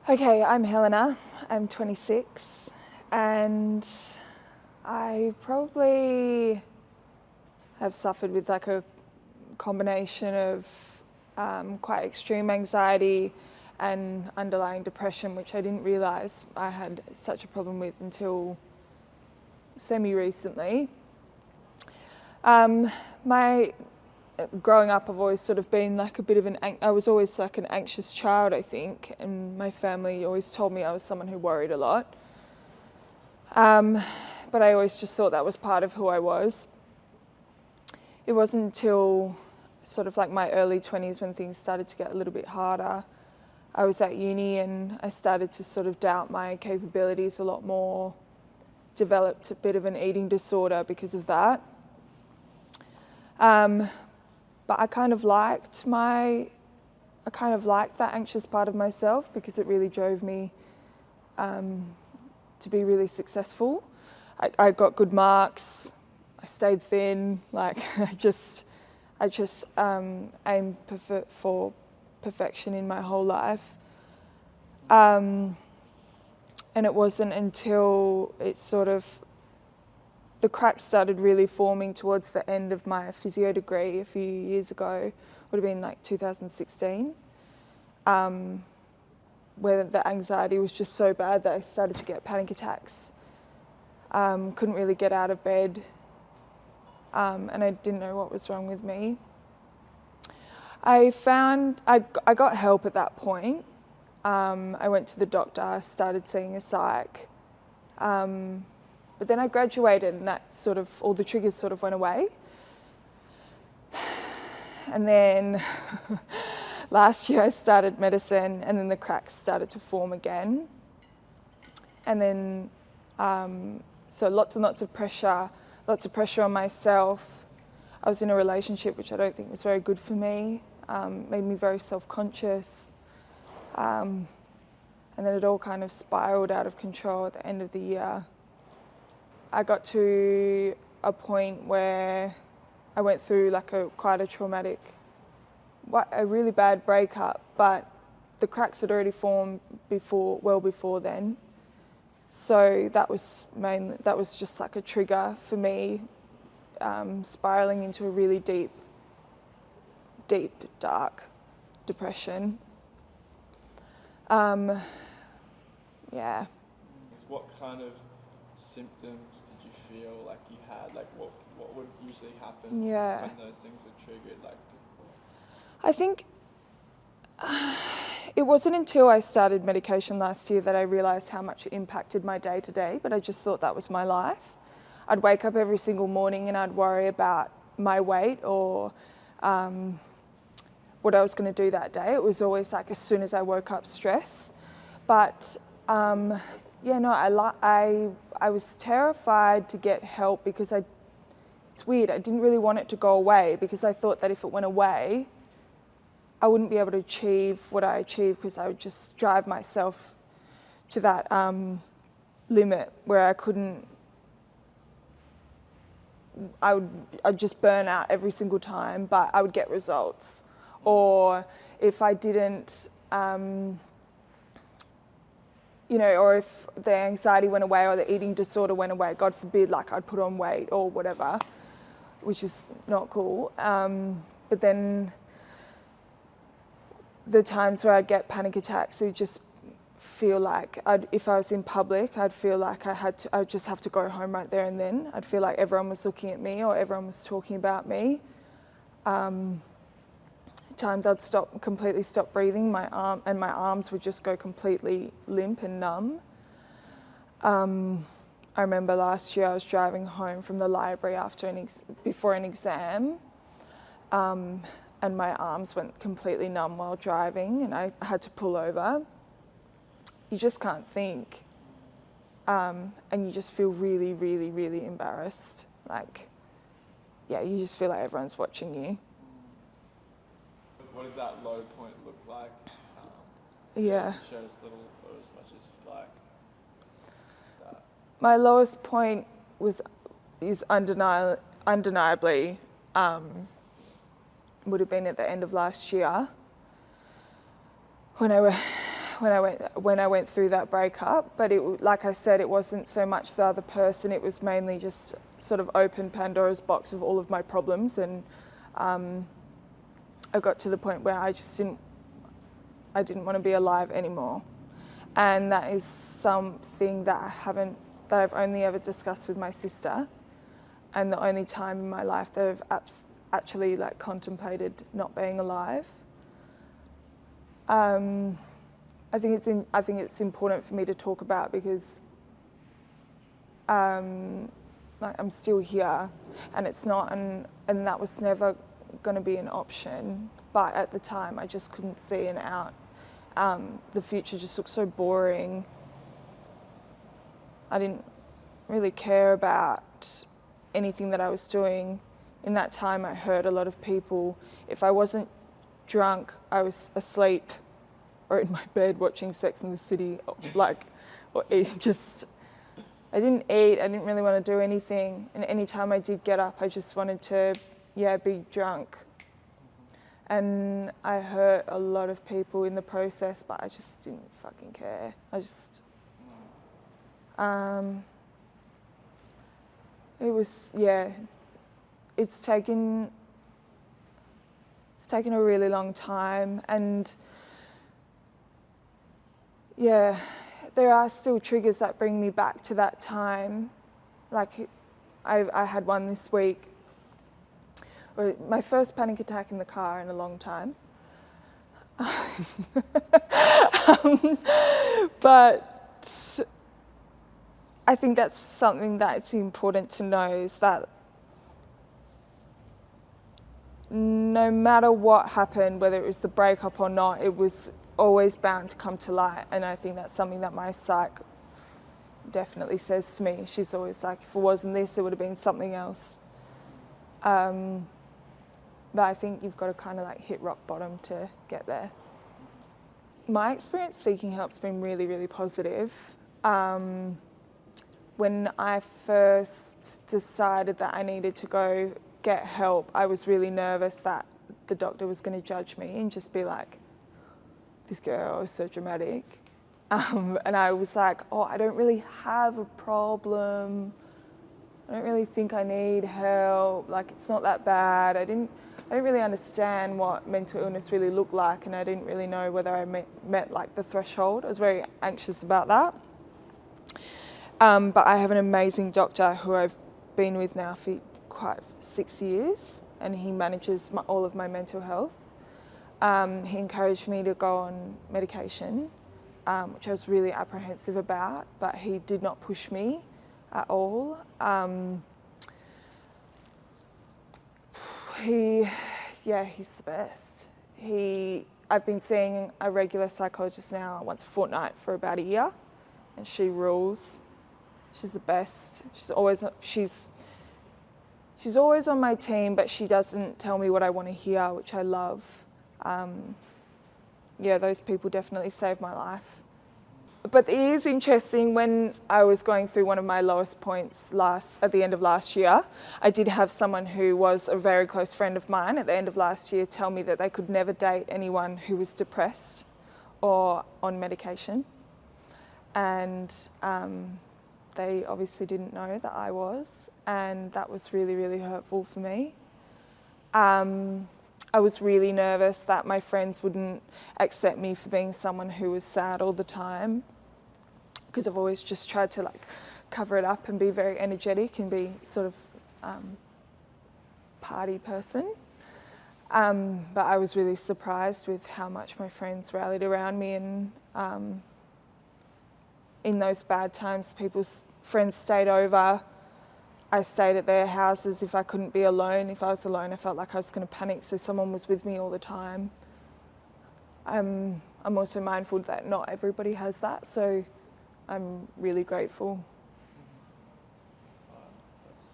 Okay, I'm Helena. I'm 26, and I probably have suffered with like a combination of quite extreme anxiety and underlying depression, which I didn't realise I had such a problem with until semi-recently. My growing up, I've always sort of been like a bit of I was always like an anxious child, I think, and my family always told me I was someone who worried a lot. But I always just thought that was part of who I was. It wasn't until sort of like my early 20s when things started to get a little bit harder. I was at uni and I started to sort of doubt my capabilities a lot more, developed a bit of an eating disorder because of that. But I kind of liked that anxious part of myself because it really drove me to be really successful. I got good marks. I stayed thin. Like I just aimed for perfection in my whole life. And it wasn't until the cracks started really forming towards the end of my physio degree a few years ago, would have been like 2016, where the anxiety was just so bad that I started to get panic attacks. Couldn't really get out of bed, and I didn't know what was wrong with me. I got help at that point. I went to the doctor, started seeing a psych. But then I graduated and all the triggers sort of went away. And then last year I started medicine and then the cracks started to form again. And then, so lots and lots of pressure on myself. I was in a relationship which I don't think was very good for me, made me very self-conscious. And then it all kind of spiraled out of control at the end of the year. I got to a point where I went through like a really bad breakup, but the cracks had already formed well before then. So that was just like a trigger for me, spiraling into a really deep, dark depression. Yeah. What kind of symptoms did you feel like you had? Like what would usually happen when those things are triggered? Like, I think it wasn't until I started medication last year that I realised how much it impacted my day to day, but I just thought that was my life. I'd wake up every single morning and I'd worry about my weight or what I was going to do that day. It was always like as soon as I woke up, stress. But I was terrified to get help because it's weird, I didn't really want it to go away because I thought that if it went away, I wouldn't be able to achieve what I achieved because I would just drive myself to that limit where I'd just burn out every single time, but I would get results. Or if I didn't, or if the anxiety went away or the eating disorder went away, God forbid, like I'd put on weight or whatever, which is not cool. But then the times where I'd get panic attacks, it would just feel like if I was in public, I'd feel like I'd just have to go home right there and then. I'd feel like everyone was looking at me or everyone was talking about me. Times I'd completely stop breathing, my arms would just go completely limp and numb. I remember last year I was driving home from the library before an exam, and my arms went completely numb while driving and I had to pull over. You just can't think, and you just feel really, really, really embarrassed. You just feel like everyone's watching you. what does that low point look like? Yeah. Show us little or as much as you'd like. My lowest point is undeniably would have been at the end of last year when when I went through that breakup, but like I said, it wasn't so much the other person, it was mainly just sort of open Pandora's box of all of my problems, and I got to the point where I didn't want to be alive anymore. And that is something that I've only ever discussed with my sister, and the only time in my life that I've actually like contemplated not being alive. I think it's important for me to talk about because like I'm still here, and it's not, and that was never going to be an option. But at the time, I just couldn't see an out. The future just looked so boring. I didn't really care about anything that I was doing. In that time, I hurt a lot of people. If I wasn't drunk, I was asleep or in my bed watching Sex and the City, like, or just, I didn't eat, I didn't really want to do anything. And any time I did get up, I just wanted to, be drunk. And I hurt a lot of people in the process, but I just didn't fucking care. It was, it's taken a really long time, and there are still triggers that bring me back to that time. Like I had one this week, or my first panic attack in the car in a long time. But I think that's something that's important to know, is that no matter what happened, whether it was the breakup or not, it was always bound to come to light. And I think that's something that my psych definitely says to me. She's always like, if it wasn't this, it would have been something else. But I think you've got to kind of like hit rock bottom to get there. My experience seeking help's been really, really positive. When I first decided that I needed to go get help, I was really nervous that the doctor was going to judge me and just be like, this girl is so dramatic. And I was like, I don't really have a problem. I don't really think I need help. Like, it's not that bad. I didn't really understand what mental illness really looked like, and I didn't really know whether I met like the threshold. I was very anxious about that. But I have an amazing doctor who I've been with now for 6 years, and he manages all of my mental health. He encouraged me to go on medication, which I was really apprehensive about, but he did not push me at all. He's the best. I've been seeing a regular psychologist now once a fortnight for about a year, and she rules. She's the best. She's always on my team, but she doesn't tell me what I want to hear, which I love. Those people definitely saved my life. But it is interesting, when I was going through one of my lowest points at the end of last year, I did have someone who was a very close friend of mine at the end of last year tell me that they could never date anyone who was depressed or on medication. And they obviously didn't know that I was, and that was really, really hurtful for me. I was really nervous that my friends wouldn't accept me for being someone who was sad all the time, because I've always just tried to like cover it up and be very energetic and be sort of party person. But I was really surprised with how much my friends rallied around me, and in those bad times, friends stayed over. I stayed at their houses if I couldn't be alone. If I was alone, I felt like I was going to panic, so someone was with me all the time. I'm also mindful that not everybody has that, so I'm really grateful.